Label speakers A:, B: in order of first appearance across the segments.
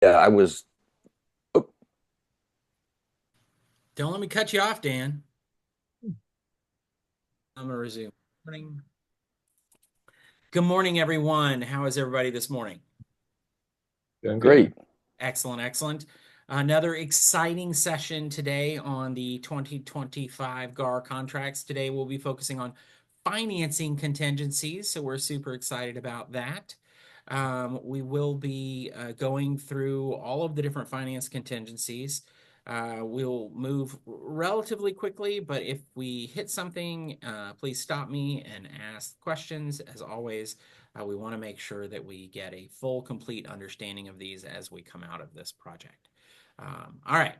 A: Yeah, I was. Oh,
B: Don't let me cut you off, Dan. I'm gonna resume. Morning. Good morning, everyone. How is everybody this morning?
C: Doing
A: great.
C: good.
B: Excellent, excellent. Another exciting session today on the 2025 GAR contracts. Today we'll be focusing on financing contingencies, so we're super excited about that. We will be going through all of the different finance contingencies. We'll move relatively quickly, but if we hit something, please stop me and ask questions. As always, we want to make sure that we get a full, complete understanding of these as we come out of this project. All right.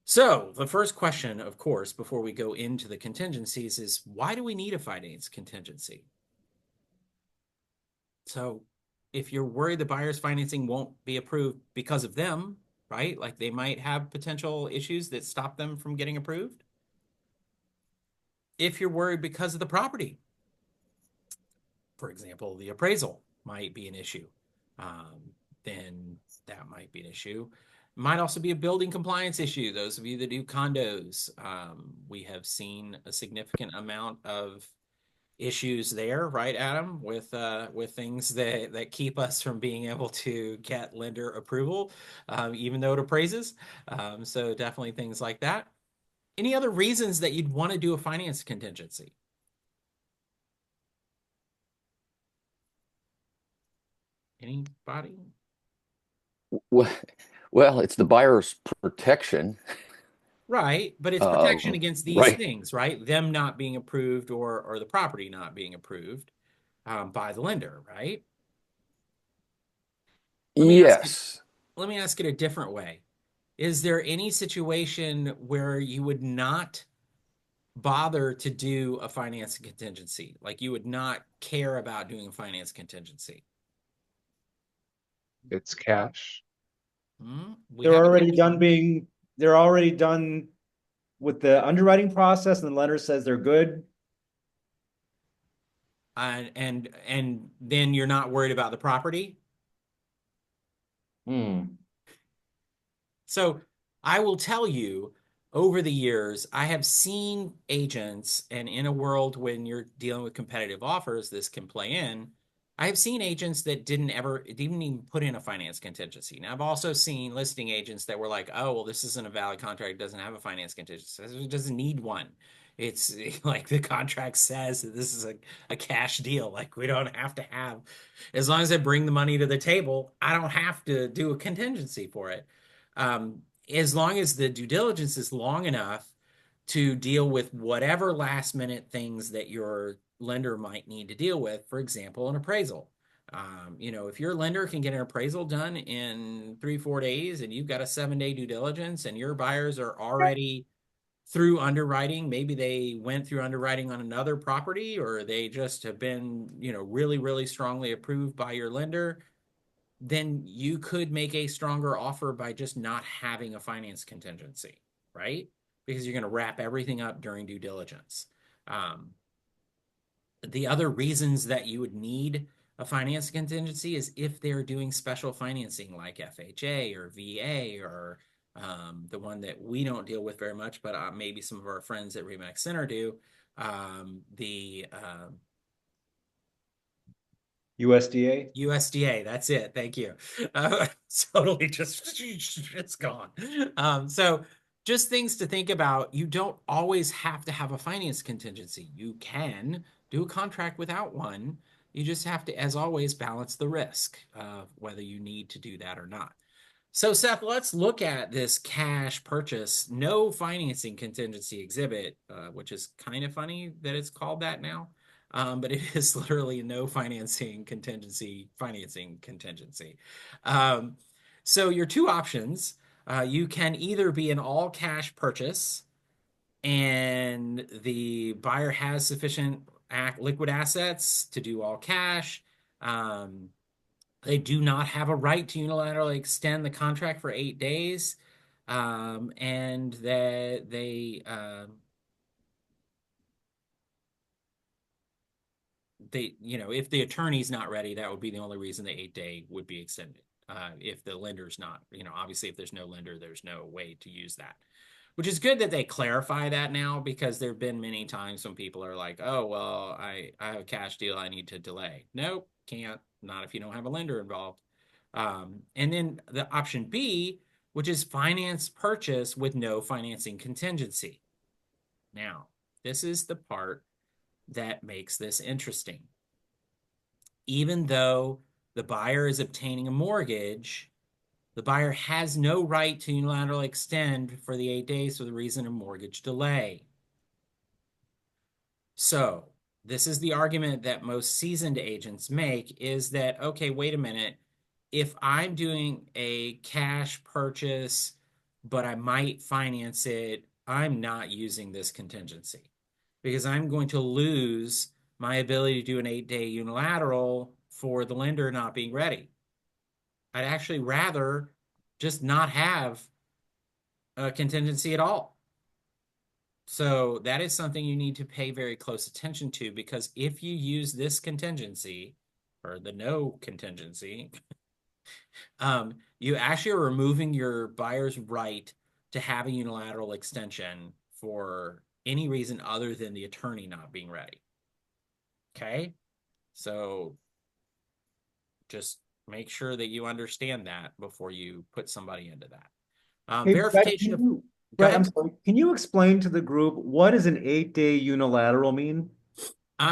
B: So the first question, of course, before we go into the contingencies is why do we need a finance contingency? So if you're worried the buyer's financing won't be approved because of them, right? Like they might have potential issues that stop them from getting approved. If you're worried because of the property, for example, the appraisal might be an issue, um, then that might be an issue. Might also be a building compliance issue. Those of you that do condos, we have seen a significant amount of issues there, right, Adam, with things that keep us from being able to get lender approval, even though it appraises. So definitely things like that. Any other reasons that you'd want to do a finance contingency? Anybody?
A: Well, well, it's the buyer's protection.
B: Right, but it's protection
A: Um,
B: against these
A: right.
B: things, right? Them not being approved or the property not being approved by the lender, right? Let me ask it.
A: Yes.
B: Let me ask it a different way. Is there any situation where you would not bother to do a finance contingency? Like you would not care about doing a finance contingency?
C: It's cash.
B: We
D: They're
B: haven't
D: already
B: had
D: done
B: one.
D: being, they're already done with the underwriting process and the lender says they're good.
B: And then you're not worried about the property?
D: Hmm.
B: So I will tell you, over the years, I have seen agents, and in a world when you're dealing with competitive offers, this can play in. I have seen agents that didn't even put in a finance contingency. Now, I've also seen listing agents that were like, oh, well, this isn't a valid contract, it doesn't have a finance contingency. It doesn't need one. It's like the contract says that this is a cash deal. Like, we don't have to have, as long as I bring the money to the table, I don't have to do a contingency for it, um, as long as the due diligence is long enough to deal with whatever last minute things that your lender might need to deal with, for example, an appraisal. If your lender can get an appraisal done in 3, 4 days and you've got a 7 day due diligence and your buyers are already through underwriting, maybe they went through underwriting on another property or they just have been, really, really strongly approved by your lender, then you could make a stronger offer by just not having a finance contingency, right? Because you're going to wrap everything up during due diligence. Um, the other reasons that you would need a finance contingency is if they're doing special financing like FHA or VA or the one that we don't deal with very much, but maybe some of our friends at Remax Center do. The
D: USDA.
B: USDA, that's it. Thank you. Uh, totally just, it's gone. So just things to think about. You don't always have to have a finance contingency. You can do a contract without one. You just have to, as always, balance the risk of whether you need to do that or not. So, Seth, let's look at this cash purchase, no financing contingency exhibit, which is kind of funny that it's called that now. But it is literally no financing contingency. Um, so, your two options, you can either be an all cash purchase and the buyer has sufficient liquid assets to do all cash. Um, they do not have a right to unilaterally extend the contract for 8 days, and that if the attorney's not ready, that would be the only reason the 8 day would be extended. if the lender's not, obviously if there's no lender, there's no way to use that. Which is good that they clarify that now, because there have been many times when people are like, oh, well, I have a cash deal, I need to delay. Nope, can't. Not if you don't have a lender involved. And then the option B, which is finance purchase with no financing contingency. Now, this is the part that makes this interesting. Even though the buyer is obtaining a mortgage, the buyer has no right to unilaterally extend for the 8 days for the reason of mortgage delay. So this is the argument that most seasoned agents make, is that, okay, wait a minute. If I'm doing a cash purchase, but I might finance it, I'm not using this contingency, because I'm going to lose my ability to do an 8-day unilateral for the lender not being ready. I'd actually rather just not have a contingency at all. So that is something you need to pay very close attention to, because if you use this contingency, or the no contingency, you actually are removing your buyer's right to have a unilateral extension for any reason other than the attorney not being ready. Okay? So just make sure that you understand that before you put somebody into that.
D: Hey,
B: Verification of... Go
D: Brett, I'm
B: ahead.
D: sorry. Can you explain to the group, what does an 8-day unilateral mean?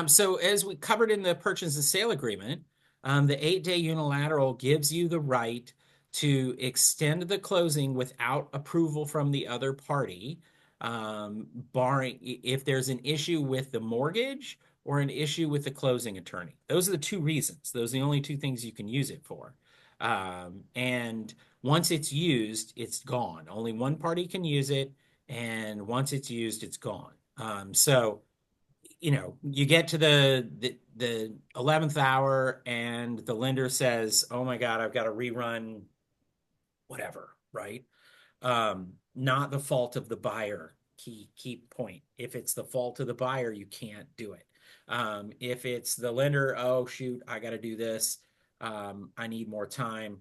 B: So as we covered in the purchase and sale agreement, the 8-day unilateral gives you the right to extend the closing without approval from the other party, barring if there's an issue with the mortgage or an issue with the closing attorney. Those are the two reasons. Those are the only two things you can use it for. And once it's used, it's gone. Only one party can use it, and once it's used, it's gone. So you get to the 11th hour and the lender says, oh my God, I've got to rerun whatever, right? Not the fault of the buyer. Key point. If it's the fault of the buyer, you can't do it. If it's the lender, oh shoot, I got to do this. I need more time.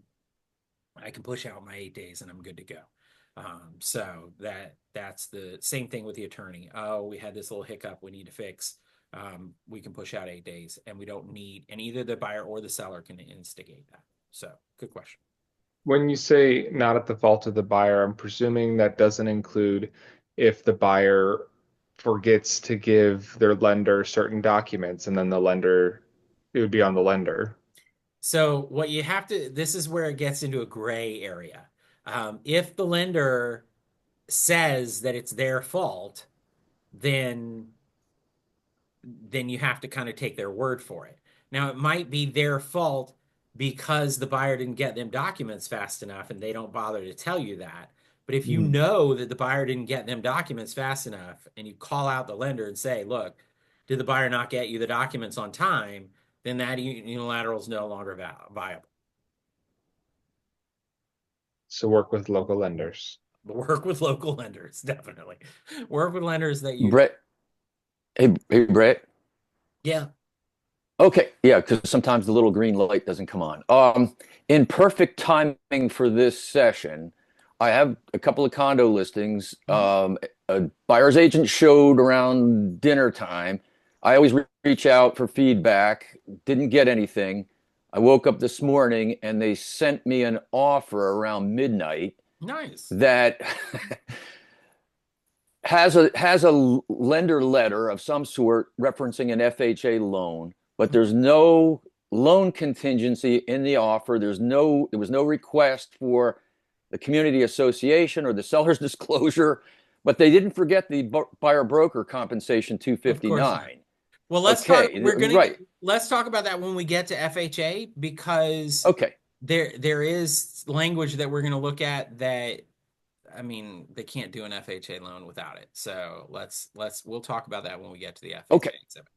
B: I can push out my 8 days and I'm good to go. So that's the same thing with the attorney. Oh, we had this little hiccup we need to fix. We can push out 8 days, and we don't need, and either the buyer or the seller can instigate that. So good question.
C: When you say not at the fault of the buyer, I'm presuming that doesn't include if the buyer forgets to give their lender certain documents, and then it would be on the lender.
B: So what you have to, this is where it gets into a gray area. If the lender says that it's their fault, then you have to kind of take their word for it. Now, it might be their fault because the buyer didn't get them documents fast enough and they don't bother to tell you that. But if you know that the buyer didn't get them documents fast enough and you call out the lender and say, look, did the buyer not get you the documents on time? Then that unilateral is no longer viable.
C: So work with local lenders.
B: But work with local lenders, definitely. Work with lenders that you...
A: Brett, hey, Brett.
B: Yeah.
A: Okay, yeah, because sometimes the little green light doesn't come on. In perfect timing for this session, I have a couple of condo listings. A buyer's agent showed around dinner time. I always reach out for feedback, didn't get anything. I woke up this morning and they sent me an offer around midnight.
B: Nice.
A: That has a lender letter of some sort referencing an FHA loan, but there's no loan contingency in the offer. There was no request for the community association or the seller's disclosure, but they didn't forget the buyer broker compensation 259.
B: Well, let's
A: okay,
B: talk. Let's talk about that when we get to FHA, because
A: okay,
B: there is language that we're going to look at that. I mean, they can't do an FHA loan without it. So we'll talk about that when we get to the FHA exhibit.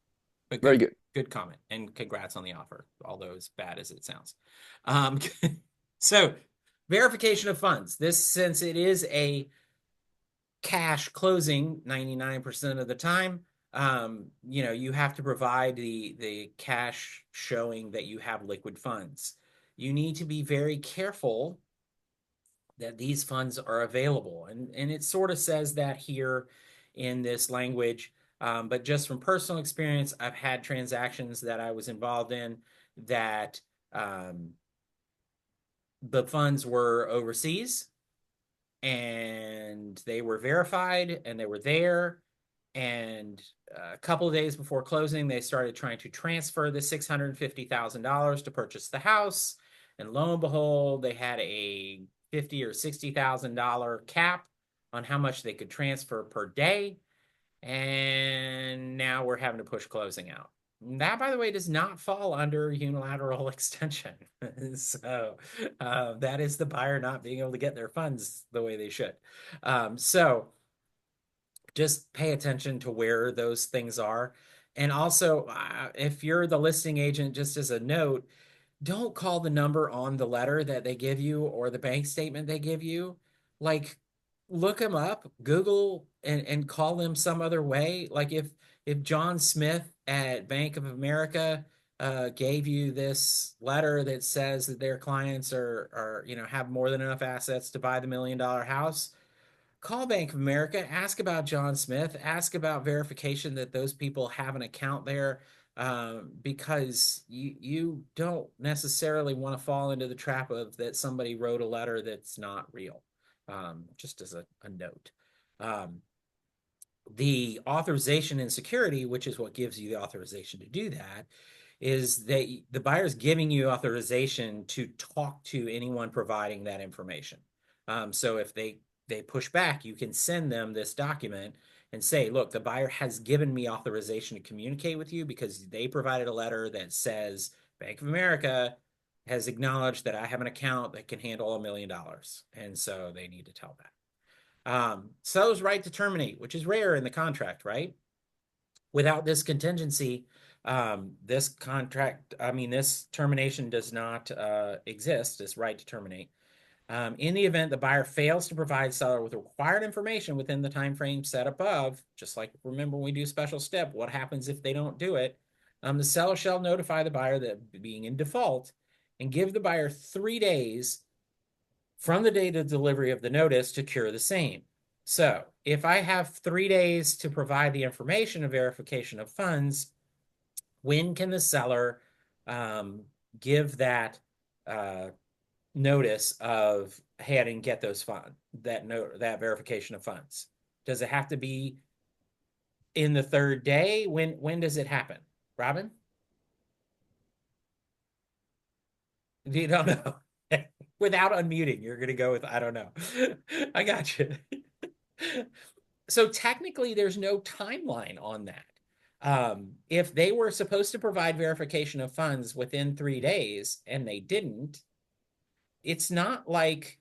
B: But
A: very good.
B: Good comment, and congrats on the offer, although as bad as it sounds. So verification of funds. This, since it is a cash closing 99% of the time, you have to provide the cash showing that you have liquid funds. you need to be very careful that these funds are available. And it sort of says that here in this language. But just from personal experience, I've had transactions that I was involved in that the funds were overseas and they were verified and they were there. And a couple of days before closing, they started trying to transfer the $650,000 to purchase the house. And lo and behold, they had a $50,000 or $60,000 cap on how much they could transfer per day. And now we're having to push closing out. That, by the way, does not fall under unilateral extension. So that is the buyer not being able to get their funds the way they should. So just pay attention to where those things are. And also, if you're the listing agent, just as a note, don't call the number on the letter that they give you or the bank statement they give you. Like, look them up, Google, and call them some other way. Like if John Smith at Bank of America gave you this letter that says that their clients are have more than enough assets to buy the $1 million house, call Bank of America, ask about John Smith, ask about verification that those people have an account there, because you don't necessarily want to fall into the trap of that somebody wrote a letter that's not real. Just as a note. The authorization and security, which is what gives you the authorization to do that, is that the buyer's giving you authorization to talk to anyone providing that information. So if they push back, you can send them this document and say, look, the buyer has given me authorization to communicate with you because they provided a letter that says Bank of America has acknowledged that I have an account that can handle $1 million. And so they need to tell that. Seller's right to terminate, which is rare in the contract, right? Without this contingency, this termination does not exist, this right to terminate. In the event the buyer fails to provide seller with required information within the time frame set above, just like remember when we do special step, what happens if they don't do it? The seller shall notify the buyer that being in default and give the buyer 3 days from the date of delivery of the notice to cure the same. So if I have 3 days to provide the information of verification of funds, when can the seller give that notice of, hey, I didn't get those funds, that verification of funds? Does it have to be in the 3rd day? When does it happen? Robin? You don't know. Without unmuting, you're going to go with, I don't know. I got you. So technically, there's no timeline on that. If they were supposed to provide verification of funds within 3 days and they didn't, it's not like,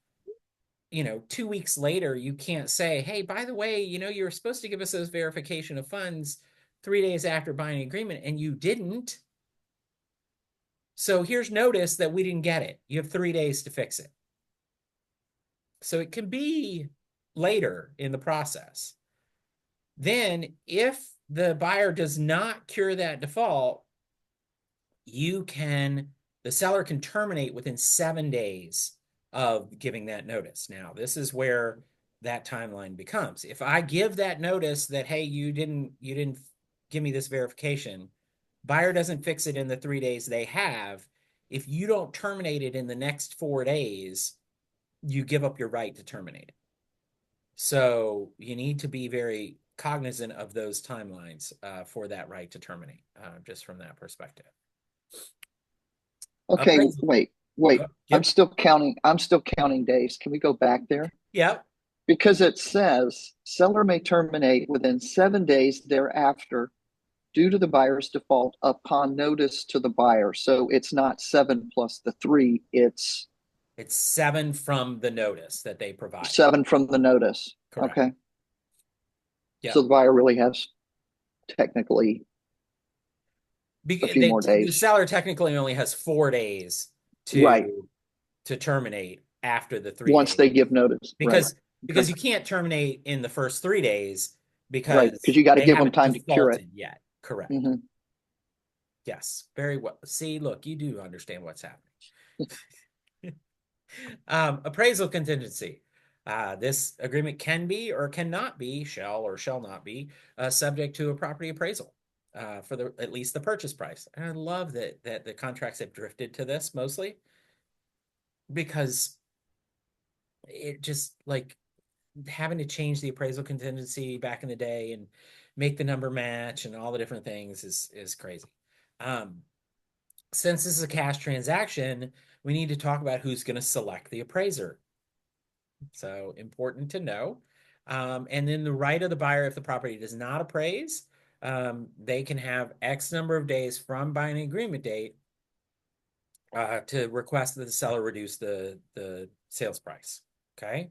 B: 2 weeks later, you can't say, hey, by the way, you're supposed to give us those verification of funds 3 days after buying an agreement and you didn't. So here's notice that we didn't get it. You have 3 days to fix it. So it can be later in the process. Then if the buyer does not cure that default, the seller can terminate within 7 days of giving that notice. Now, this is where that timeline becomes. If I give that notice that, hey, you didn't give me this verification, buyer doesn't fix it in the 3 days they have. If you don't terminate it in the next 4 days, you give up your right to terminate it. So you need to be very cognizant of those timelines for that right to terminate, just from that perspective.
E: Okay, wait.
B: Yep.
E: I'm still counting days. Can we go back there?
B: Yep.
E: Because it says seller may terminate within 7 days thereafter due to the buyer's default upon notice to the buyer. So it's not 7 plus the 3, it's
B: 7 from the notice that they provide.
E: 7 from the notice.
B: Correct.
E: Okay.
B: Yep.
E: So the buyer really has technically a few more days.
B: The seller technically only has 4 days to terminate after the 3
E: once
B: days.
E: they give notice.
B: Because you can't terminate in the first 3 days because
E: you got to
B: they
E: give them
B: haven't
E: time to cure it.
B: defaulted yet. Correct.
E: Mhm.
B: Yes, very well. See, look, you do understand what's happening. Appraisal contingency. This agreement can be or cannot be, shall or shall not be, subject to a property appraisal for at least the purchase price. And I love that the contracts have drifted to this mostly because it just like having to change the appraisal contingency back in the day and make the number match and all the different things is crazy. Since this is a cash transaction, we need to talk about who's going to select the appraiser. So important to know. And then the right of the buyer, if the property does not appraise, they can have X number of days from buying agreement date to request that the seller reduce the sales price. Okay.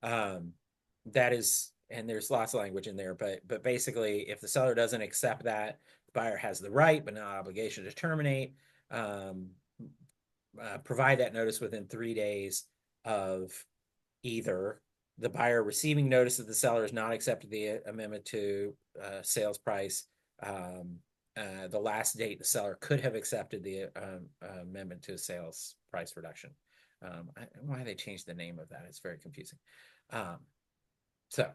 B: That is, and there's lots of language in there, but basically, if the seller doesn't accept that, the buyer has the right but not obligation to terminate. Provide that notice within 3 days of either the buyer receiving notice that the seller has not accepted the amendment to sales price, the last date the seller could have accepted the amendment to sales price reduction. Why they changed the name of that? It's very confusing. So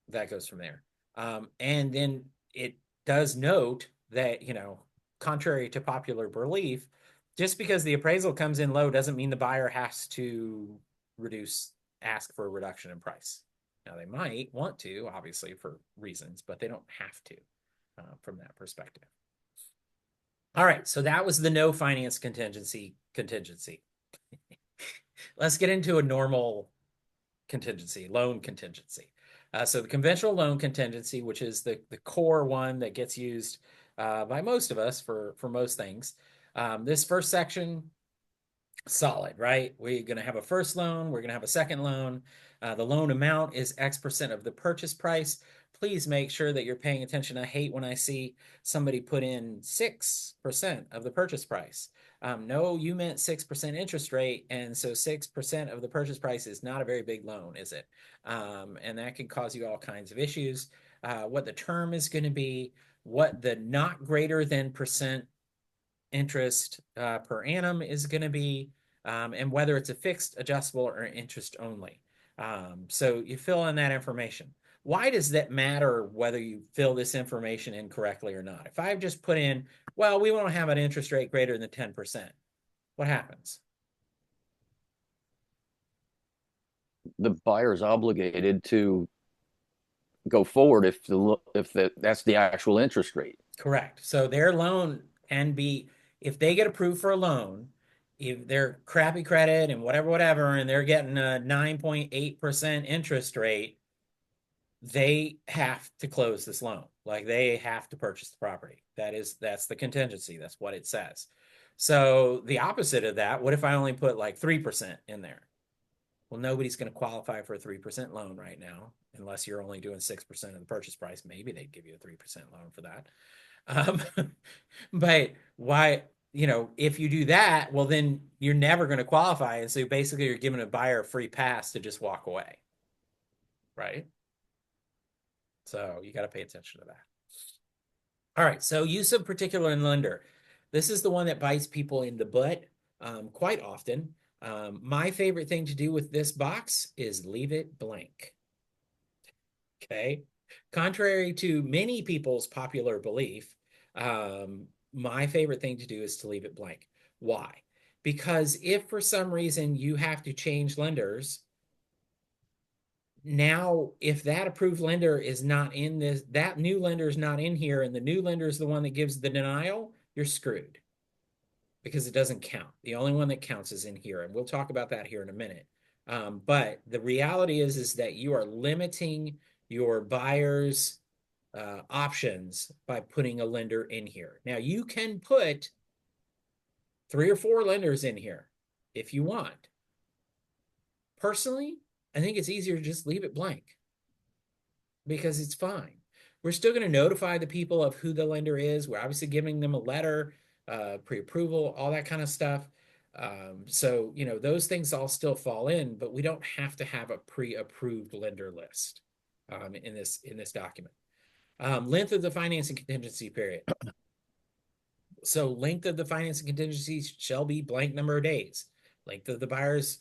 B: that goes from there. And then it does note that, contrary to popular belief, just because the appraisal comes in low doesn't mean the buyer has to ask for a reduction in price. Now, they might want to, obviously, for reasons, but they don't have to from that perspective. All right, so that was the no finance contingency. Let's get into a normal contingency, loan contingency. So the conventional loan contingency, which is the core one that gets used by most of us for most things. This first section, solid, right? We're going to have a first loan. We're going to have a second loan. The loan amount is X% of the purchase price. Please make sure that you're paying attention. I hate when I see somebody put in 6% of the purchase price. No, you meant 6% interest rate. And so 6% of the purchase price is not a very big loan, is it? And that can cause you all kinds of issues. What the term is going to be, what the not greater than percent interest per annum is going to be, and whether it's a fixed, adjustable, or interest only. So you fill in that information. Why does that matter whether you fill this information in correctly or not? If I've just put in, well, we want to have an interest rate greater than 10%, what happens?
A: The buyer's obligated to go forward if that's the actual interest rate.
B: Correct. So their loan can be, if they get approved for a loan, if they're crappy credit and whatever, and they're getting a 9.8% interest rate, they have to close this loan. Like they have to purchase the property. That's the contingency. That's what it says. So the opposite of that, what if I only put like 3% in there? Well, nobody's going to qualify for a 3% loan right now, unless you're only doing 6% of the purchase price. Maybe they'd give you a 3% loan for that. But why, if you do that, well, then you're never going to qualify. And so basically you're giving a buyer a free pass to just walk away. Right? So you got to pay attention to that. All right. So use of particular lender. This is the one that bites people in the butt quite often. My favorite thing to do with this box is leave it blank. Okay. Contrary to many people's popular belief, my favorite thing to do is to leave it blank. Why? Because if for some reason you have to change lenders, now if that approved lender is not in this, that new lender is not in here, and the new lender is the one that gives the denial, you're screwed because it doesn't count. The only one that counts is in here, and we'll talk about that here in a minute. But the reality is that you are limiting your buyer's options by putting a lender in here. Now you can put 3 or 4 lenders in here if you want. Personally, I think it's easier to just leave it blank because it's fine. We're still going to notify the people of who the lender is. We're obviously giving them a letter, pre-approval, all that kind of stuff. So, those things all still fall in, but we don't have to have a pre-approved lender list in this document. Length of the financing contingency period. So length of the financing contingency shall be blank number of days. Length of the buyer's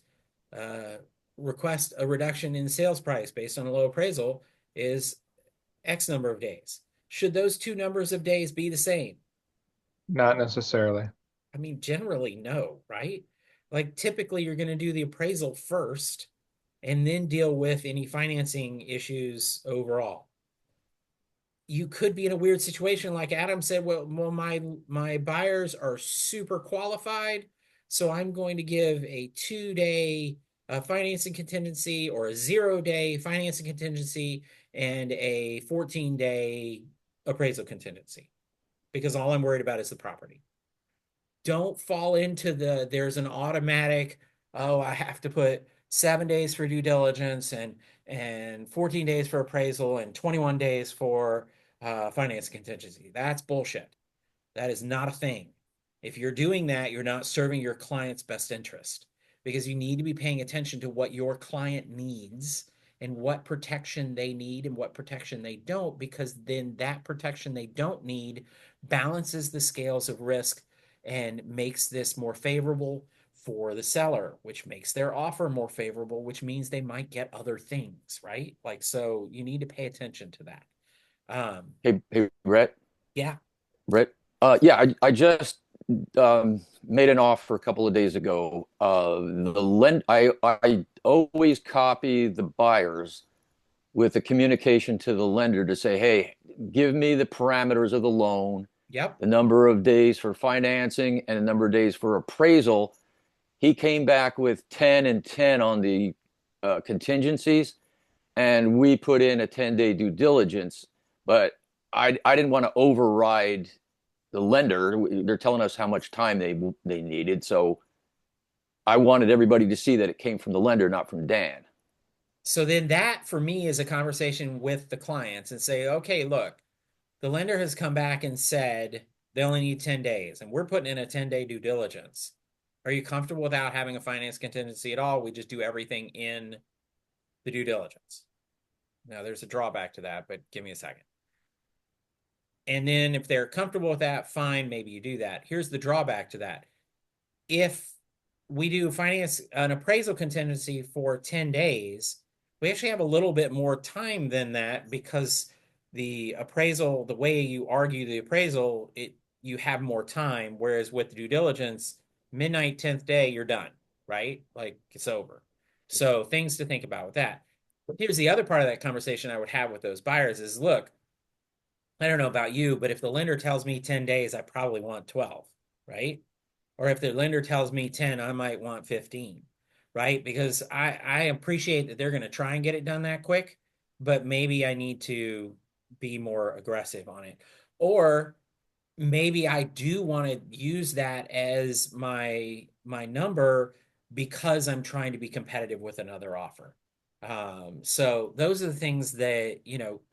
B: request a reduction in sales price based on a low appraisal is X number of days. Should those two numbers of days be the same?
C: Not necessarily.
B: I mean, generally, no, right? Like typically you're going to do the appraisal first and then deal with any financing issues overall. You could be in a weird situation like Adam said, well my buyers are super qualified, so I'm going to give a 2-day financing contingency or a 0-day financing contingency and a 14-day appraisal contingency because all I'm worried about is the property. Don't fall into there's an automatic, oh, I have to put 7 days for due diligence and 14 days for appraisal and 21 days for finance contingency. That's bullshit. That is not a thing. If you're doing that, you're not serving your client's best interest because you need to be paying attention to what your client needs and what protection they need and what protection they don't, because then that protection they don't need balances the scales of risk and makes this more favorable for the seller, which makes their offer more favorable, which means they might get other things, right? Like, so you need to pay attention to that.
A: Hey, Brett.
B: Yeah.
A: Brett. Yeah, I just made an offer a couple of days ago. I always copy the buyers with a communication to the lender to say, hey, give me the parameters of the loan,
B: Yep.
A: the number of days for financing, and the number of days for appraisal. He came back with 10 and 10 on the contingencies, and we put in a 10-day due diligence. But I didn't want to override the lender. They're telling us how much time they needed. So I wanted everybody to see that it came from the lender, not from Dan.
B: So then that for me is a conversation with the clients and say, okay, look, the lender has come back and said they only need 10 days and we're putting in a 10-day due diligence. Are you comfortable without having a finance contingency at all? We just do everything in the due diligence. Now there's a drawback to that, but give me a second. And then if they're comfortable with that, fine, maybe you do that. Here's the drawback to that. If we do finance an appraisal contingency for 10 days, we actually have a little bit more time than that because the appraisal, the way you argue the appraisal, you have more time. Whereas with the due diligence, midnight, 10th day, you're done, right? Like it's over. So things to think about with that. Here's the other part of that conversation I would have with those buyers is, look, I don't know about you, but if the lender tells me 10 days, I probably want 12, right? Or if the lender tells me 10, I might want 15, right? Because I appreciate that they're going to try and get it done that quick, but maybe I need to be more aggressive on it. Or maybe I do want to use that as my number because I'm trying to be competitive with another offer. So those are the things that,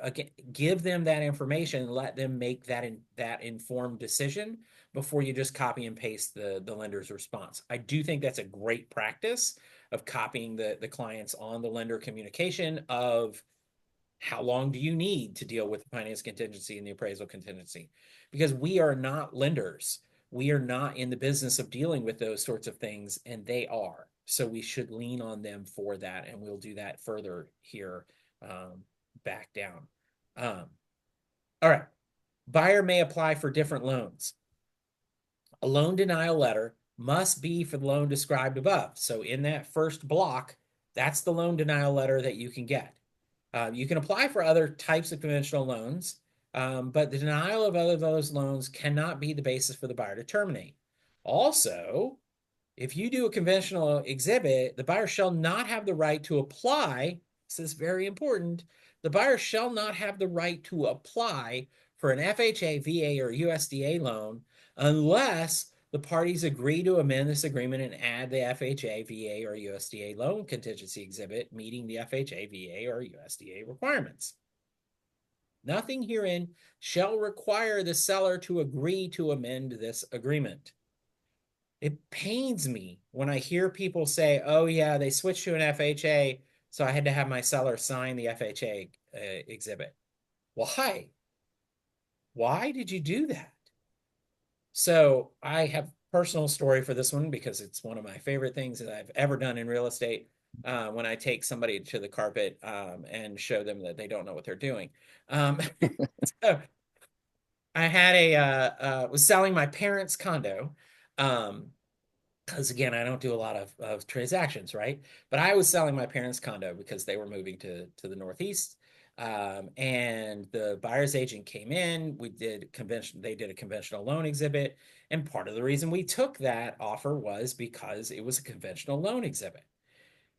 B: again, give them that information and let them make that informed decision before you just copy and paste the lender's response. I do think that's a great practice of copying the clients on the lender communication of how long do you need to deal with the finance contingency and the appraisal contingency? Because we are not lenders. We are not in the business of dealing with those sorts of things, and they are. So we should lean on them for that, and we'll do that further here, back down. All right. Buyer may apply for different loans. A loan denial letter must be for the loan described above. So in that first block, that's the loan denial letter that you can get. You can apply for other types of conventional loans, but the denial of other of those loans cannot be the basis for the buyer to terminate. Also, if you do a conventional exhibit, the buyer shall not have the right to apply. This is very important. The buyer shall not have the right to apply for an FHA, VA, or USDA loan unless the parties agree to amend this agreement and add the FHA, VA, or USDA loan contingency exhibit meeting the FHA, VA, or USDA requirements. Nothing herein shall require the seller to agree to amend this agreement. It pains me when I hear people say, oh yeah, they switched to an FHA, so I had to have my seller sign the FHA exhibit. Why? Why did you do that? So I have personal story for this one because it's one of my favorite things that I've ever done in real estate. When I take somebody to the carpet and show them that they don't know what they're doing. So I had was selling my parents' condo. Because again, I don't do a lot of transactions, right? But I was selling my parents' condo because they were moving to the Northeast. And the buyer's agent came in. They did a conventional loan exhibit. And part of the reason we took that offer was because it was a conventional loan exhibit.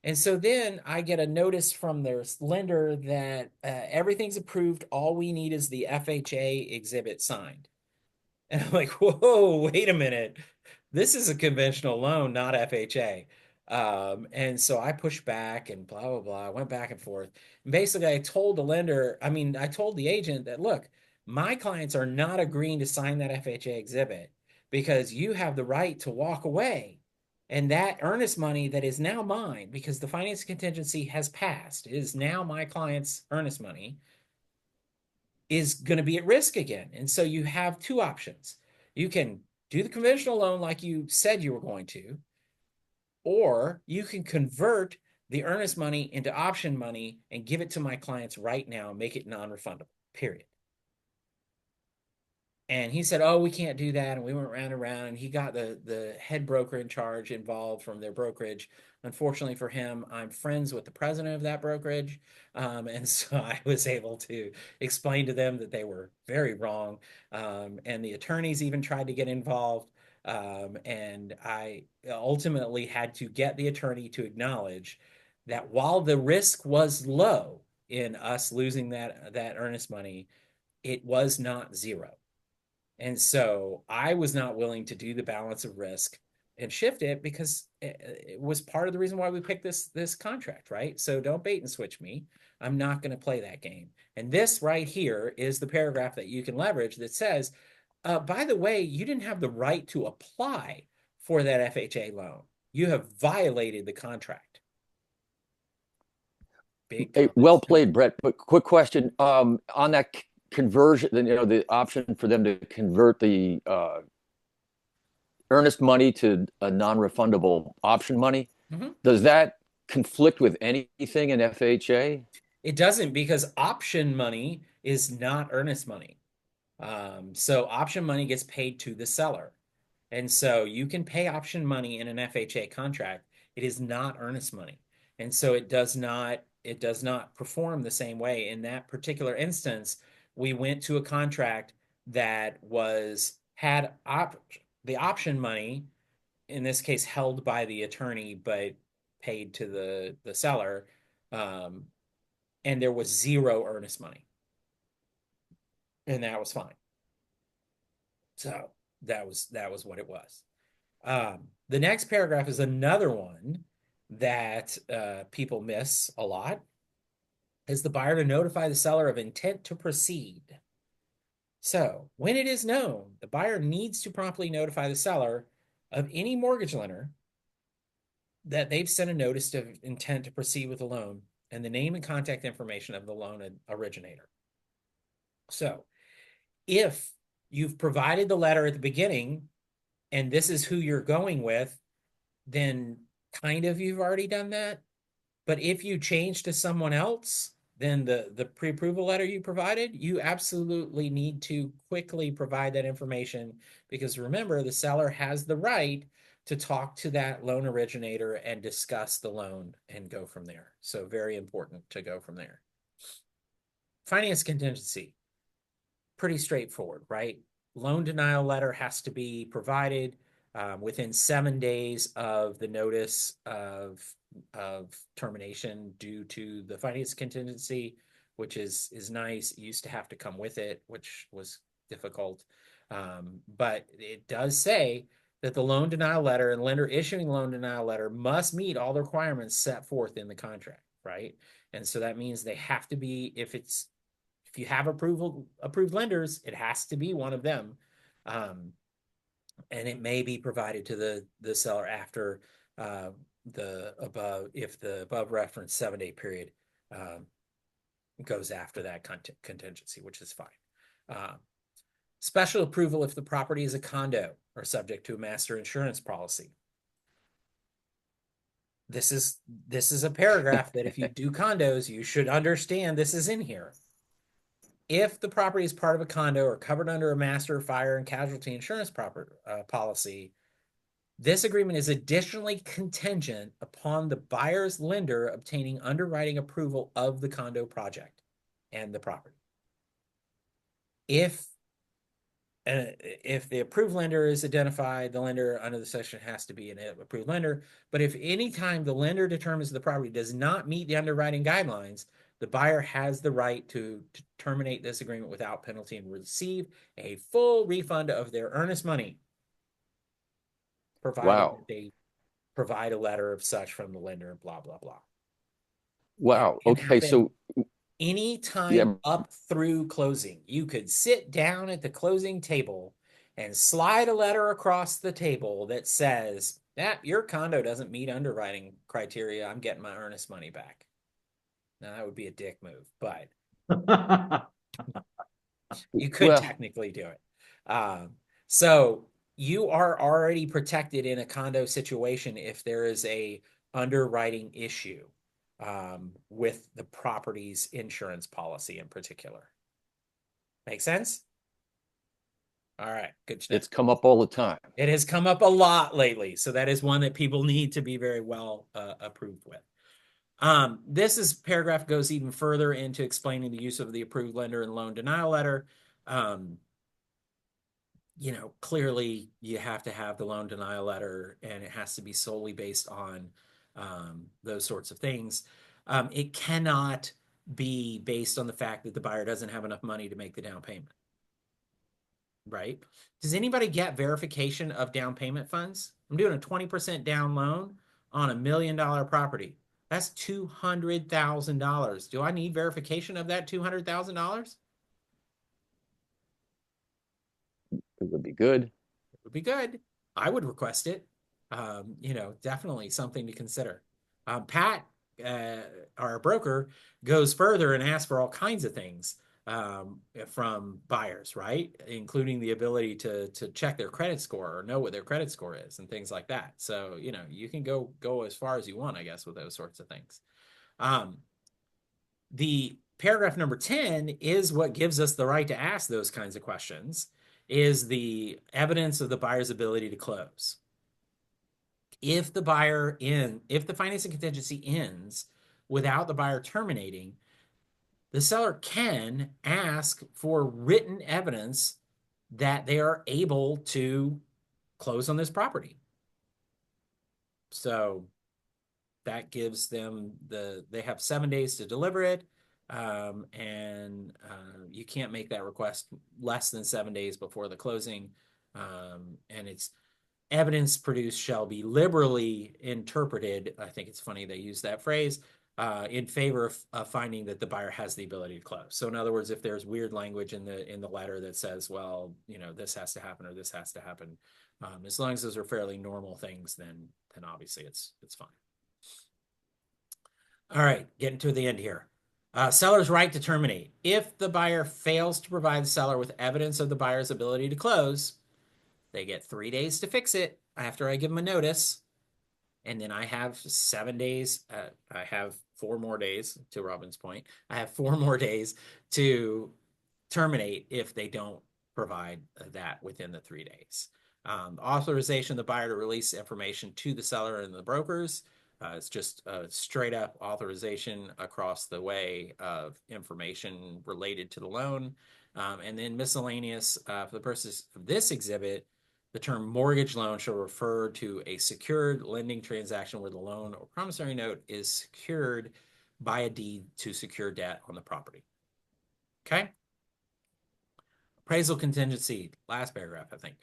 B: And so then I get a notice from their lender that everything's approved. All we need is the FHA exhibit signed. And I'm like, whoa, wait a minute. This is a conventional loan, not FHA. And so I pushed back and blah, blah, blah. I went back and forth. And basically, I told the agent that, look, my clients are not agreeing to sign that FHA exhibit because you have the right to walk away. And that earnest money that is now mine, because the finance contingency has passed, it is now my client's earnest money, is going to be at risk again. And so you have two options. You can do the conventional loan like you said you were going to, or you can convert the earnest money into option money and give it to my clients right now, make it non-refundable, period. And he said, oh, we can't do that. And we went round and round, and he got the head broker in charge involved from their brokerage. Unfortunately for him, I'm friends with the president of that brokerage. And so I was able to explain to them that they were very wrong. And the attorneys even tried to get involved. And I ultimately had to get the attorney to acknowledge that while the risk was low in us losing that earnest money, it was not zero. And so I was not willing to do the balance of risk and shift it because it was part of the reason why we picked this contract, right? So don't bait and switch me. I'm not going to play that game. And this right here is the paragraph that you can leverage that says, by the way, you didn't have the right to apply for that FHA loan. You have violated the contract. Big
A: Hey,
B: comments.
A: well played, Brett. But quick question on that conversion, the option for them to convert the earnest money to a non-refundable option money.
B: Mhm.
A: Does that conflict with anything in FHA?
B: It doesn't, because option money is not earnest money. So option money gets paid to the seller. And so you can pay option money in an FHA contract. It is not earnest money. And so it does not perform the same way. In that particular instance, we went to a contract that had the option money, in this case held by the attorney, but paid to the seller. And there was zero earnest money. And that was fine. So that was what it was. The next paragraph is another one that people miss a lot, is the buyer to notify the seller of intent to proceed. So when it is known, the buyer needs to promptly notify the seller of any mortgage lender that they've sent a notice of intent to proceed with the loan and the name and contact information of the loan originator. So if you've provided the letter at the beginning and this is who you're going with, then kind of you've already done that. But if you change to someone else, then the pre-approval letter you provided, you absolutely need to quickly provide that information, because remember, the seller has the right to talk to that loan originator and discuss the loan and go from there. So very important to go from there. Finance contingency, pretty straightforward, right? Loan denial letter has to be provided within 7 days of the notice of termination due to the finance contingency, which is nice. It used to have to come with it, which was difficult. But it does say that the loan denial letter and lender issuing loan denial letter must meet all the requirements set forth in the contract, right? And so that means they have to be, if you have approved lenders, it has to be one of them. And it may be provided to the seller after if the above referenced 7-day period goes after that contingency, which is fine. Special approval if the property is a condo or subject to a master insurance policy. This is a paragraph that if you do condos, you should understand this is in here. If the property is part of a condo or covered under a master fire and casualty insurance policy, this agreement is additionally contingent upon the buyer's lender obtaining underwriting approval of the condo project and the property. If the approved lender is identified, the lender under the section has to be an approved lender. But if any time the lender determines the property does not meet the underwriting guidelines, the buyer has the right to terminate this agreement without penalty and receive a full refund of their earnest money, provided
A: Wow.
B: that they provide a letter of such from the lender and blah, blah, blah.
A: Wow.
B: It can
A: Okay.
B: happen
A: So
B: anytime
A: Yeah.
B: up through closing. You could sit down at the closing table and slide a letter across the table that says, your condo doesn't meet underwriting criteria. I'm getting my earnest money back. Now, that would be a dick move, but you could
A: Well-
B: technically do it. So you are already protected in a condo situation if there is a underwriting issue with the property's insurance policy in particular. Make sense? All right, good to know.
A: it's come up all the time.
B: It has come up a lot lately, so that is one that people need to be very well approved with. This paragraph goes even further into explaining the use of the approved lender and loan denial letter. Clearly you have to have the loan denial letter, and it has to be solely based on those sorts of things. It cannot be based on the fact that the buyer doesn't have enough money to make the down payment. Right? Does anybody get verification of down payment funds? I'm doing a 20% down loan on $1 million property. That's $200,000. Do I need verification of that $200,000?
A: It would be good.
B: It would be good. I would request it. Definitely something to consider. Pat, our broker, goes further and asks for all kinds of things from buyers, right? Including the ability to check their credit score or know what their credit score is and things like that. So, you can go as far as you want, I guess, with those sorts of things. The paragraph number 10 is what gives us the right to ask those kinds of questions, is the evidence of the buyer's ability to close. If the financing contingency ends without the buyer terminating, the seller can ask for written evidence that they are able to close on this property. So that gives them they have 7 days to deliver it. And you can't make that request less than 7 days before the closing. And it's evidence produced shall be liberally interpreted. I think it's funny they use that phrase. In favor of finding that the buyer has the ability to close. So in other words, if there's weird language in the letter that says, well, this has to happen or this has to happen, as long as those are fairly normal things, then obviously it's fine. All right, getting to the end here. Seller's right to terminate. If the buyer fails to provide the seller with evidence of the buyer's ability to close, they get 3 days to fix it after I give them a notice. And then I have 7 days. I have 4 more days, to Robin's point. I have 4 more days to terminate if they don't provide that within the 3 days. Authorization of the buyer to release information to the seller and the brokers. It's just a straight up authorization across the way of information related to the loan. And then miscellaneous, for the purposes of this exhibit, the term mortgage loan shall refer to a secured lending transaction where the loan or promissory note is secured by a deed to secure debt on the property. Okay? Appraisal contingency, last paragraph, I think.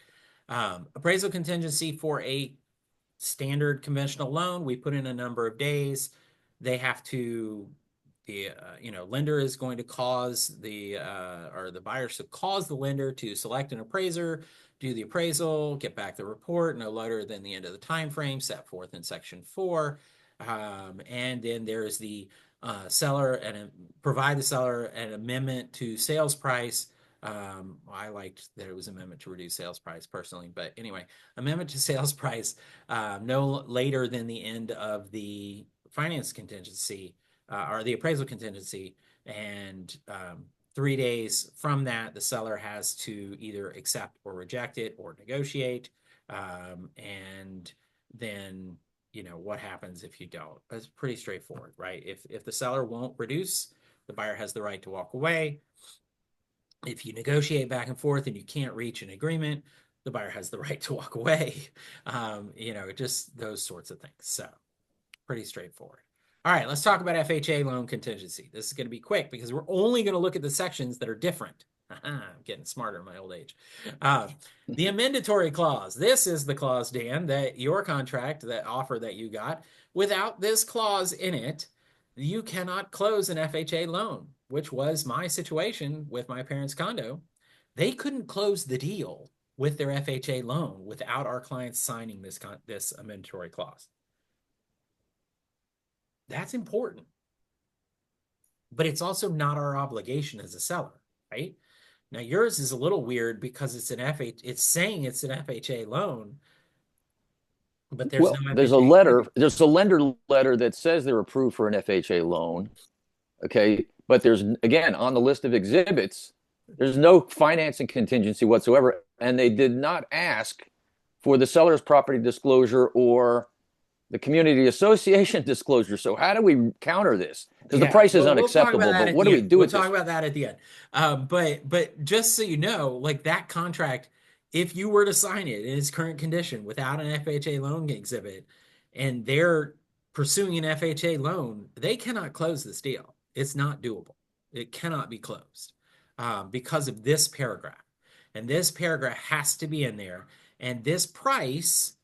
B: Appraisal contingency for a standard conventional loan, we put in a number of days. They have to, lender is going to cause or the buyer should cause the lender to select an appraiser, do the appraisal, get back the report no later than the end of the time frame set forth in section 4. And then there's the seller provide the seller an amendment to sales price I liked that it was amendment to reduce sales price personally, but anyway, amendment to sales price no later than the end of the finance contingency or the appraisal contingency, and 3 days from that, the seller has to either accept or reject it or negotiate. And then, what happens if you don't? It's pretty straightforward, right? If the seller won't reduce, the buyer has the right to walk away. If you negotiate back and forth and you can't reach an agreement, the buyer has the right to walk away. Just those sorts of things. So pretty straightforward. All right, let's talk about FHA loan contingency. This is going to be quick because we're only going to look at the sections that are different. I'm getting smarter in my old age. The amendatory clause. This is the clause, Dan, that your contract, that offer that you got, without this clause in it, you cannot close an FHA loan, which was my situation with my parents' condo. They couldn't close the deal with their FHA loan without our clients signing this amendatory clause. That's important. But it's also not our obligation as a seller, right? Now, yours is a little weird because it's saying it's an FHA loan, but there's no FHA.
A: There's a lender letter that says they're approved for an FHA loan. Okay. But there's, again, on the list of exhibits, there's no financing contingency whatsoever. And they did not ask for the seller's property disclosure or the community association disclosure. So how do we counter this? Because the price is unacceptable. But what do we do with this?
B: We'll talk about that at the end. But just so you know, like that contract, if you were to sign it in its current condition without an FHA loan exhibit, and they're pursuing an FHA loan, they cannot close this deal. It's not doable. It cannot be closed because of this paragraph. And this paragraph has to be in there. And this price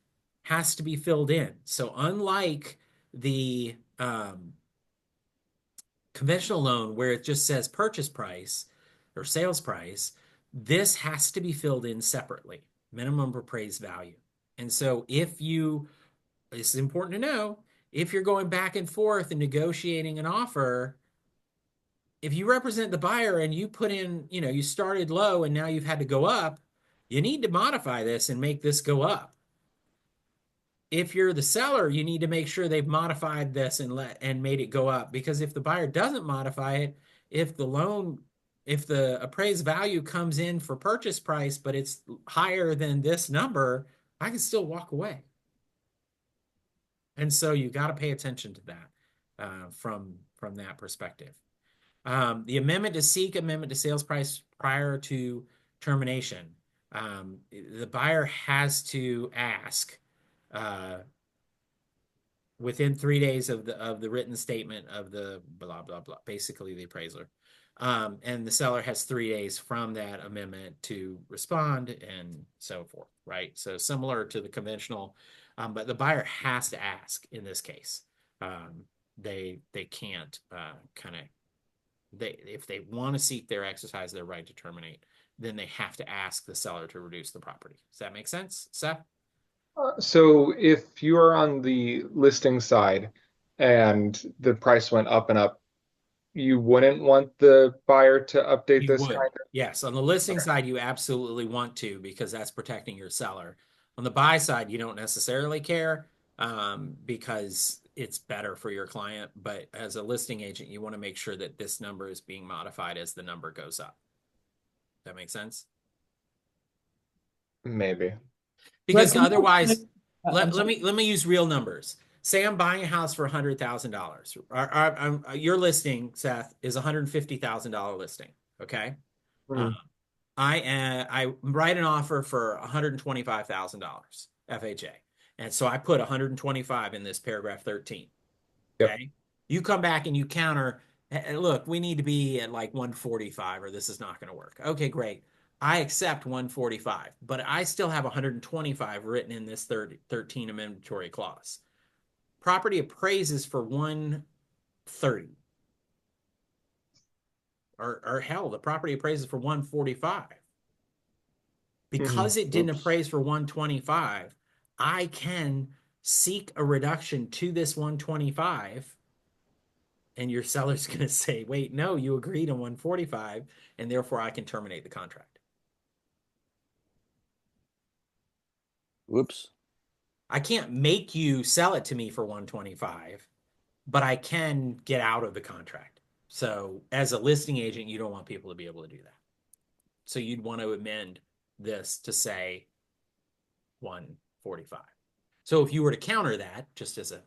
B: has to be filled in. So unlike the conventional loan where it just says purchase price or sales price, this has to be filled in separately, minimum appraised value. And so this is important to know, if you're going back and forth and negotiating an offer, if you represent the buyer and you put in, you started low and now you've had to go up, you need to modify this and make this go up. If you're the seller, you need to make sure they've modified this and made it go up, because if the buyer doesn't modify it, if the appraised value comes in for purchase price, but it's higher than this number, I can still walk away. And so you got to pay attention to that from that perspective. The amendment to seek amendment to sales price prior to termination. The buyer has to ask within 3 days of the written statement of the blah, blah, blah, basically the appraiser. And the seller has 3 days from that amendment to respond and so forth, right? So similar to the conventional, but the buyer has to ask in this case. They can't if they want to exercise their right to terminate, then they have to ask the seller to reduce the property. Does that make sense, Seth?
C: So if you are on the listing side and the price went up and up, you wouldn't want the buyer to update this kind of?
B: Yes, on the listing side, you absolutely want to, because that's protecting your seller. On the buy side, you don't necessarily care because it's better for your client. But as a listing agent, you want to make sure that this number is being modified as the number goes up. That makes sense?
C: Maybe.
B: Because otherwise, let me use real numbers. Say I'm buying a house for $100,000. Your listing, Seth, is $150,000 listing. Okay. I write an offer for $125,000 FHA, and so I put 125 in this paragraph 13. Okay. Yep. You come back and you counter. Look, we need to be at like 145, or this is not going to work. Okay, great. I accept 145, but I still have 125 written in this 13 amendatory clause. Property appraises for 130. Or hell, the property appraises for 145. Because it didn't appraise for 125, I can seek a reduction to this 125 And your seller's going to say, wait, no, you agreed on 145, and therefore I can terminate the contract.
A: Whoops.
B: I can't make you sell it to me for 125, but I can get out of the contract. So as a listing agent, you don't want people to be able to do that. So you'd want to amend this to say 145. So if you were to counter that, just as a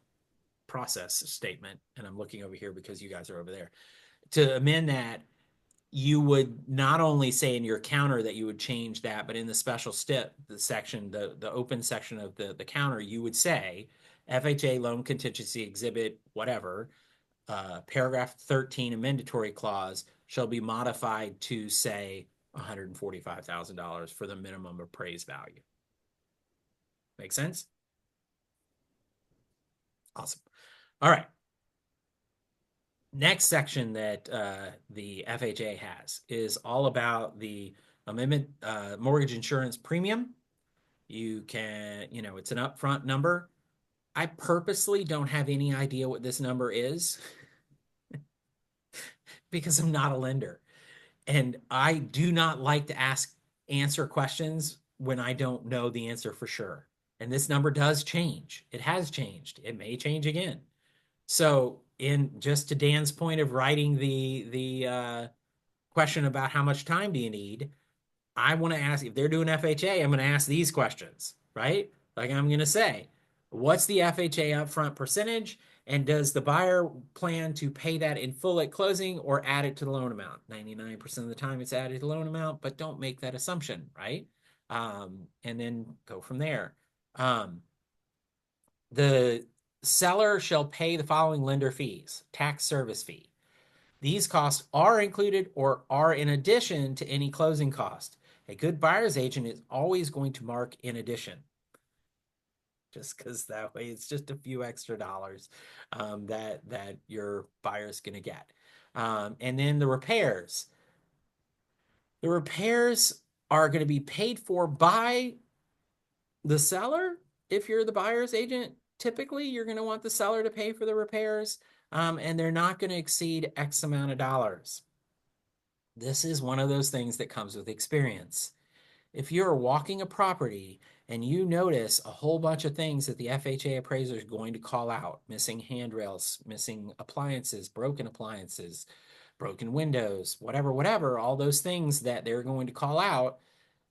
B: process statement, and I'm looking over here because you guys are over there, to amend that, you would not only say in your counter that you would change that, but in the special step, the section, the open section of the counter, you would say FHA loan contingency exhibit, whatever, paragraph 13 amendatory clause shall be modified to say $145,000 for the minimum appraised value. Make sense? Awesome. All right. Next section that the FHA has is all about the amendment mortgage insurance premium. You can, it's an upfront number. I purposely don't have any idea what this number is because I'm not a lender. And I do not like to answer questions when I don't know the answer for sure. And this number does change. It has changed. It may change again. So in just to Dan's point of writing the question about how much time do you need, I want to ask, if they're doing FHA, I'm going to ask these questions, right? Like I'm going to say, what's the FHA upfront percentage? And does the buyer plan to pay that in full at closing or add it to the loan amount? 99% of the time it's added to the loan amount, but don't make that assumption, right? And then go from there. The seller shall pay the following lender fees: tax service fee. These costs are included or are in addition to any closing cost. A good buyer's agent is always going to mark in addition, just because that way it's just a few extra dollars that your buyer's going to get. And then the repairs. The repairs are going to be paid for by the seller. If you're the buyer's agent, typically you're going to want the seller to pay for the repairs, and they're not going to exceed X amount of dollars. This is one of those things that comes with experience. If you're walking a property and you notice a whole bunch of things that the FHA appraiser is going to call out, missing handrails, missing appliances, broken windows, whatever, all those things that they're going to call out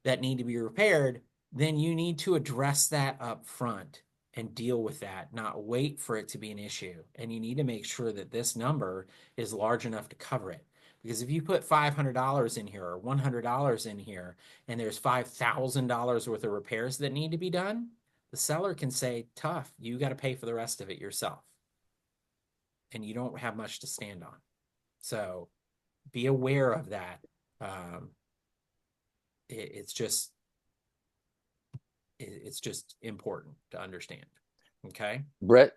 B: that need to be repaired, then you need to address that up front and deal with that, not wait for it to be an issue. And you need to make sure that this number is large enough to cover it. Because if you put $500 in here or $100 in here and there's $5,000 worth of repairs that need to be done, the seller can say, tough, you got to pay for the rest of it yourself. And you don't have much to stand on. So be aware of that. It's just important to understand. Okay.
A: Brett,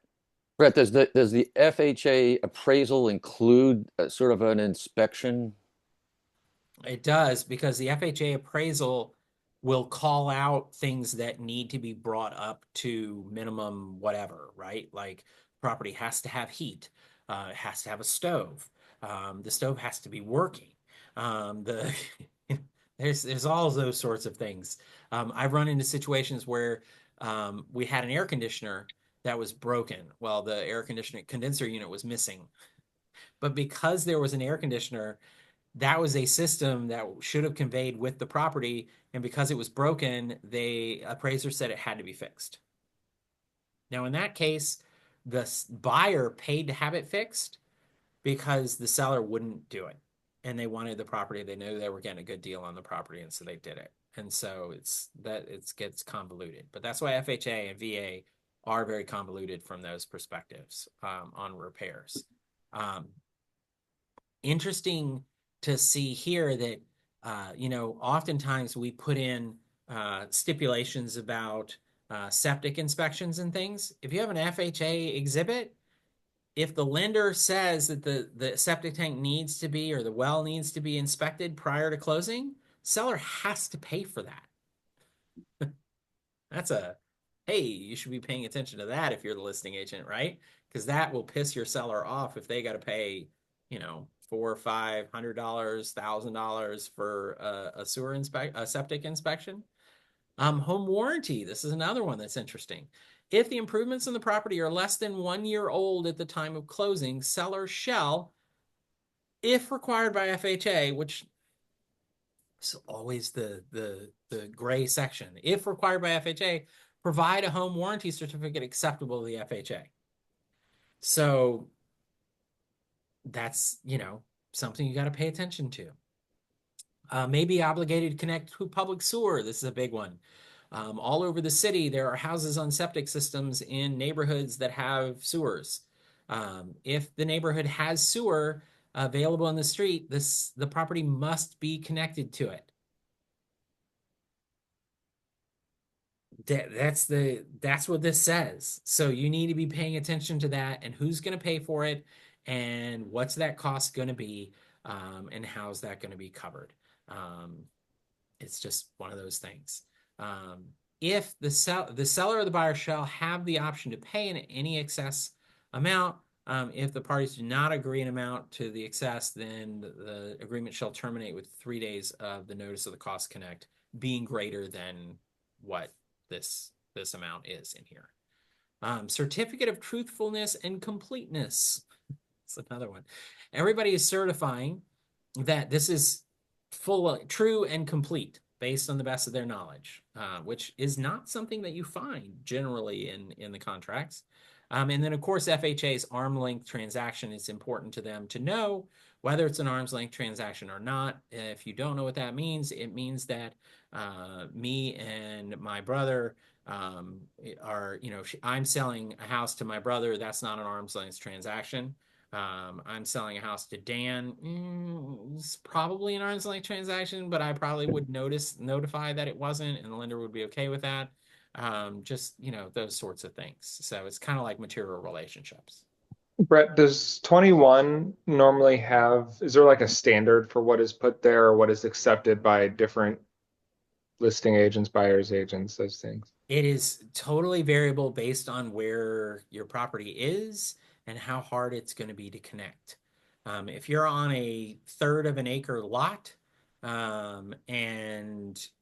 A: does the FHA appraisal include sort of an inspection?
B: It does, because the FHA appraisal will call out things that need to be brought up to minimum whatever, right? Like property has to have heat, it has to have a stove, the stove has to be working. There's all those sorts of things. I've run into situations where we had an air conditioner that was broken. Well, the air conditioning condenser unit was missing. But because there was an air conditioner, that was a system that should have conveyed with the property. And because it was broken, the appraiser said it had to be fixed. Now, in that case, the buyer paid to have it fixed because the seller wouldn't do it. And they wanted the property. They knew they were getting a good deal on the property, and so they did it. And so it gets convoluted. But that's why FHA and VA are very convoluted from those perspectives on repairs. Interesting to see here that oftentimes we put in stipulations about septic inspections and things. If you have an FHA exhibit, if the lender says that the septic tank needs to be, or the well needs to be inspected prior to closing, seller has to pay for that. Hey, you should be paying attention to that if you're the listing agent, right? because that will piss your seller off if they got to pay, $400 or $500, $1,000 for a septic inspection. Home warranty. This is another one that's interesting. If the improvements in the property are less than 1 year old at the time of closing, seller shall, if required by FHA, which is always the gray section, if required by FHA, provide a home warranty certificate acceptable to the FHA. So that's, something you got to pay attention to. May be obligated to connect to public sewer. This is a big one. All over the city, there are houses on septic systems in neighborhoods that have sewers. If the neighborhood has sewer available in the street, the property must be connected to it. That's what this says. So you need to be paying attention to that, and who's going to pay for it, and what's that cost going to be, and how's that going to be covered. It's just one of those things. If the seller or the buyer shall have the option to pay any excess amount, if the parties do not agree an amount to the excess, then the agreement shall terminate with 3 days of the notice of the cost connect being greater than what this amount is in here. Certificate of truthfulness and completeness. That's another one. Everybody is certifying that this is true and complete based on the best of their knowledge, which is not something that you find generally in the contracts. And then, of course, FHA's arm's length transaction, it's important to them to know whether it's an arm's length transaction or not. If you don't know what that means, it means that me and my brother are, I'm selling a house to my brother. That's not an arm's length transaction. I'm selling a house to Dan. It's probably an arm's length transaction, but I probably would notify that it wasn't, and the lender would be okay with that. Just, those sorts of things. So it's kind of like material relationships.
C: Brett, does 21 normally is there like a standard for what is put there or what is accepted by different listing agents, buyers agents, those things?
B: It is totally variable based on where your property is and how hard it's going to be to connect. If you're on a third of an acre lot, and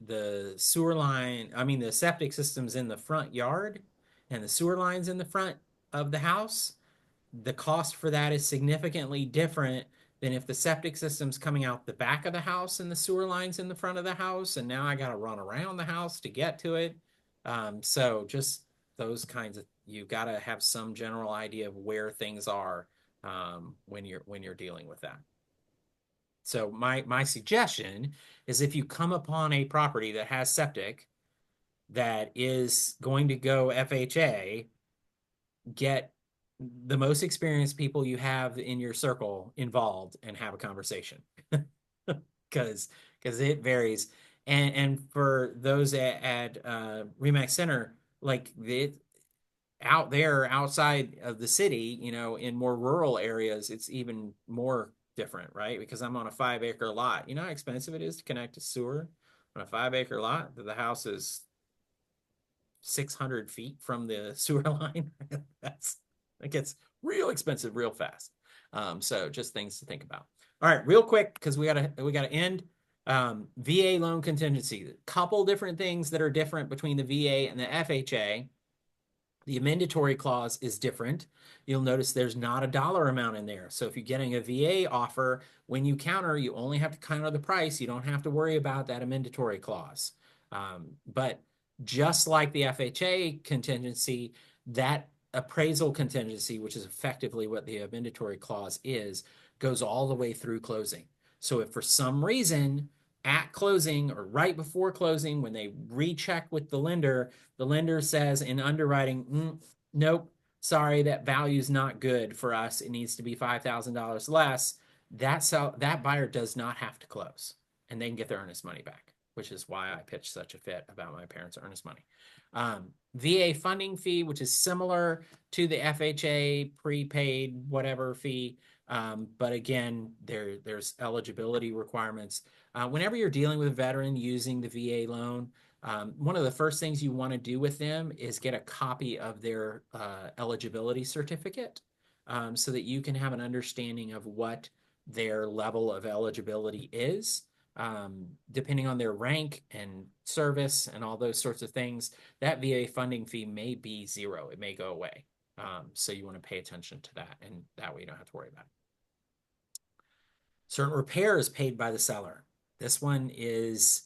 B: the the septic system's in the front yard and the sewer line's in the front of the house, the cost for that is significantly different than if the septic system's coming out the back of the house and the sewer line's in the front of the house, and now I got to run around the house to get to it. So just those kinds of, you got to have some general idea of where things are when you're dealing with that. So my suggestion is, if you come upon a property that has septic that is going to go FHA, get the most experienced people you have in your circle involved and have a conversation, because it varies. And for those at RE/MAX Center, like out there outside of the city, in more rural areas, it's even more different, right? Because I'm on a 5-acre lot. You know how expensive it is to connect to sewer on a 5-acre lot? The house is 600 feet from the sewer line. It gets real expensive real fast. So just things to think about. All right, real quick, because we gotta end. VA loan contingency. A couple different things that are different between the VA and the FHA. The amendatory clause is different. You'll notice there's not a dollar amount in there. So if you're getting a VA offer, when you counter, you only have to counter the price. You don't have to worry about that amendatory clause. But just like the FHA contingency, that appraisal contingency, which is effectively what the amendatory clause is, goes all the way through closing. So if for some reason at closing or right before closing, when they recheck with the lender says in underwriting, nope, sorry, that value's not good for us. It needs to be $5,000 less. That buyer does not have to close, and they can get their earnest money back, which is why I pitched such a fit about my parents' earnest money. VA funding fee, which is similar to the FHA prepaid whatever fee. But again, there's eligibility requirements. Whenever you're dealing with a veteran using the VA loan, One of the first things you want to do with them is get a copy of their eligibility certificate, so that you can have an understanding of what their level of eligibility is. Depending on their rank and service and all those sorts of things, that VA funding fee may be zero. It may go away. So you want to pay attention to that, and that way you don't have to worry about it. Certain repairs paid by the seller. This one is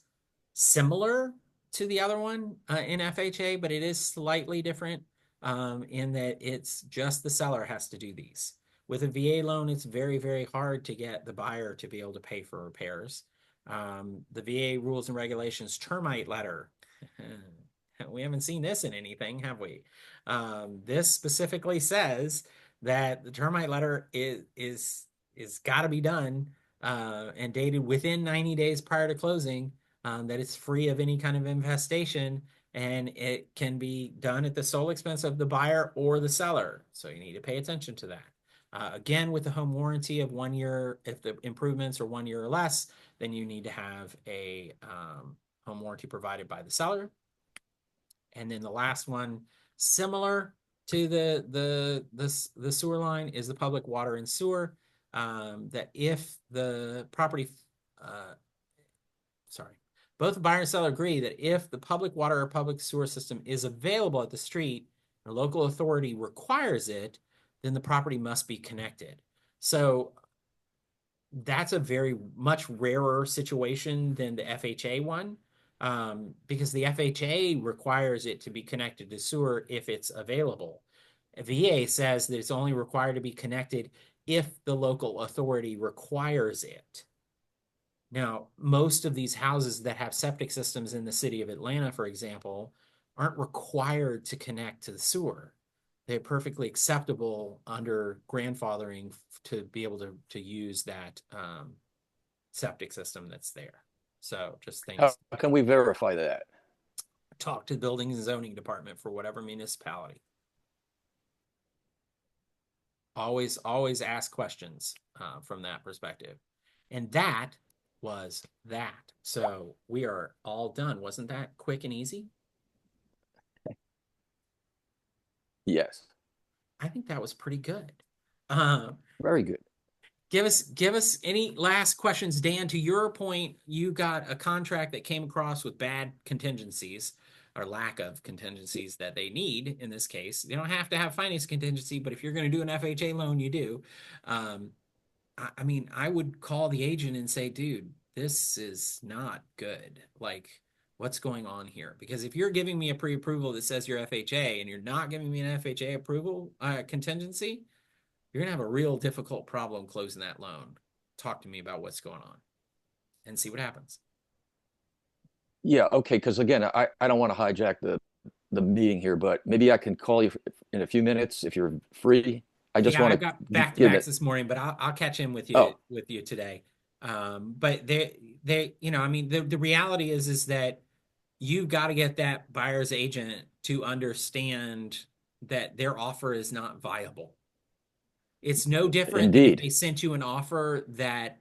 B: similar to the other one in FHA, but it is slightly different in that it's just the seller has to do these. With a VA loan, it's very, very hard to get the buyer to be able to pay for repairs. The VA rules and regulations termite letter. We haven't seen this in anything, have we? This specifically says that the termite letter is got to be done and dated within 90 days prior to closing, that it's free of any kind of infestation, and it can be done at the sole expense of the buyer or the seller. So you need to pay attention to that. Again, with the home warranty of 1 year, if the improvements are 1 year or less, then you need to have a home warranty provided by the seller. And then the last one, similar to the sewer line, is the public water and sewer. That if the property, both the buyer and seller agree that if the public water or public sewer system is available at the street, the local authority requires it, then the property must be connected. So that's a very much rarer situation than the FHA one, because the FHA requires it to be connected to sewer if it's available. VA says that it's only required to be connected if the local authority requires it. Now, most of these houses that have septic systems in the city of Atlanta, for example, aren't required to connect to the sewer. They're perfectly acceptable under grandfathering to be able to use that septic system that's there. So just things.
A: How can we verify that?
B: Talk to the building and zoning department for whatever municipality. Always ask questions from that perspective. And that was that. So we are all done. Wasn't that quick and easy?
A: Yes.
B: I think that was pretty good.
A: Very good.
B: Give us any last questions, Dan. To your point, you got a contract that came across with bad contingencies or lack of contingencies that they need in this case. They don't have to have finance contingency, but if you're going to do an FHA loan, you do. I mean, I would call the agent and say, dude, this is not good. Like, what's going on here? Because if you're giving me a pre-approval that says you're FHA and you're not giving me an FHA approval contingency, you're going to have a real difficult problem closing that loan. Talk to me about what's going on and see what happens.
A: Yeah, okay, because again, I don't want to hijack the meeting here, but maybe I can call you in a few minutes if you're free. I just want to.
B: I got back-to-backs this morning, but I'll catch in with you today. But they, I mean, the reality is that you've got to get that buyer's agent to understand that their offer is not viable. It's no different than if they sent you an offer that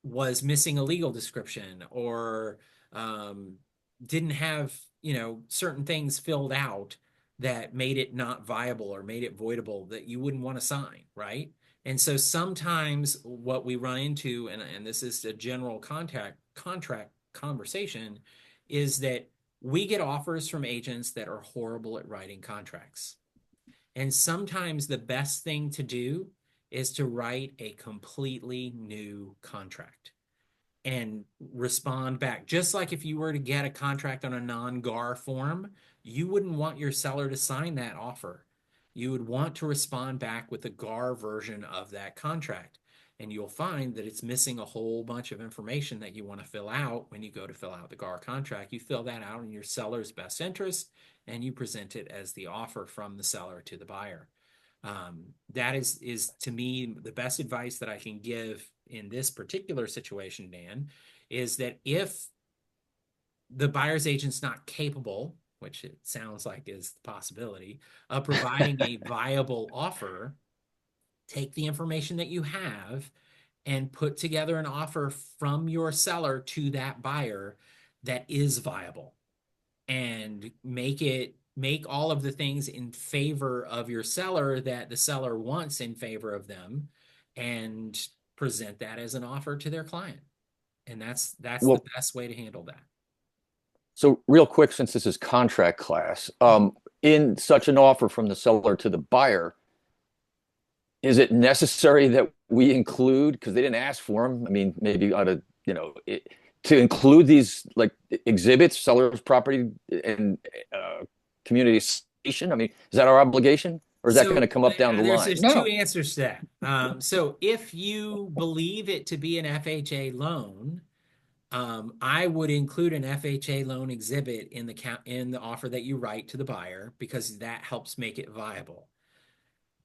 B: was missing a legal description or didn't have, certain things filled out that made it not viable or made it voidable that you wouldn't want to sign, right? And so sometimes what we run into, and this is a general contract conversation, is that we get offers from agents that are horrible at writing contracts. And sometimes the best thing to do is to write a completely new contract and respond back. Just like if you were to get a contract on a non-GAR form, you wouldn't want your seller to sign that offer. You would want to respond back with the GAR version of that contract. And you'll find that it's missing a whole bunch of information that you want to fill out when you go to fill out the GAR contract. You fill that out in your seller's best interest, and you present it as the offer from the seller to the buyer. That is to me the best advice that I can give in this particular situation, Dan, is that if the buyer's agent's not capable, which it sounds like is the possibility, of providing a viable offer, take the information that you have and put together an offer from your seller to that buyer that is viable. and make all of the things in favor of your seller that the seller wants in favor of them, and present that as an offer to their client. And that's the
A: Well,
B: best way to handle that.
A: so real quick, since this is contract class, in such an offer from the seller to the buyer, is it necessary that we include, because they didn't ask for them, I mean, maybe out of, to include these like exhibits, seller's property and community station? I mean, is that our obligation, or is that going to come up down the line?
B: There's
E: No.
B: two answers to that. So if you believe it to be an FHA loan, I would include an FHA loan exhibit in the offer that you write to the buyer, because that helps make it viable.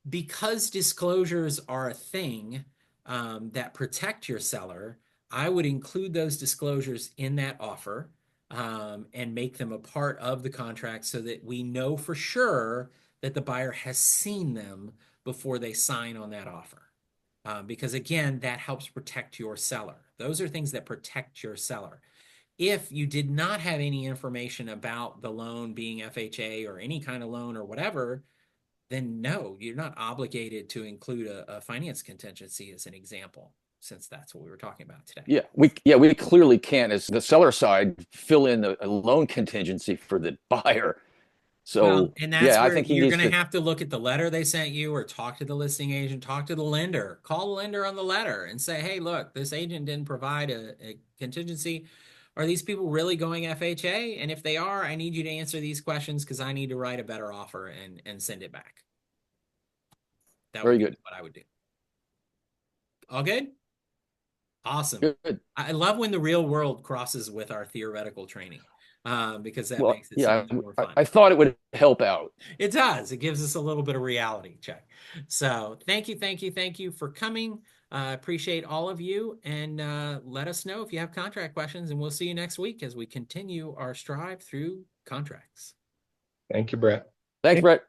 B: Because disclosures are a thing that protect your seller, I would include those disclosures in that offer and make them a part of the contract, so that we know for sure that the buyer has seen them before they sign on that offer. Because again, that helps protect your seller. Those are things that protect your seller. If you did not have any information about the loan being FHA or any kind of loan or whatever, then no, you're not obligated to include a finance contingency as an example, since that's what we were talking about today.
A: We clearly can't, as the seller side, fill in a loan contingency for the buyer. So
B: Well, and that's
A: I
B: where
A: think he
B: you're
A: needs
B: going to
A: to.
B: have to look at the letter they sent you, or talk to the listing agent, talk to the lender, call the lender on the letter and say, hey, look, this agent didn't provide a contingency. Are these people really going FHA? And if they are, I need you to answer these questions, because I need to write a better offer and send it back. That
A: Very
B: would be
A: good.
B: what I would do. All good? Awesome.
A: Good.
B: I love when the real world crosses with our theoretical training, because that makes it so
A: Yeah,
B: much more fun.
A: I thought it would help out.
B: It does. It gives us a little bit of reality check. So thank you for coming. Appreciate all of you, and let us know if you have contract questions, and we'll see you next week as we continue our strive through contracts.
C: Thank you, Brett.
A: Thanks, Brett.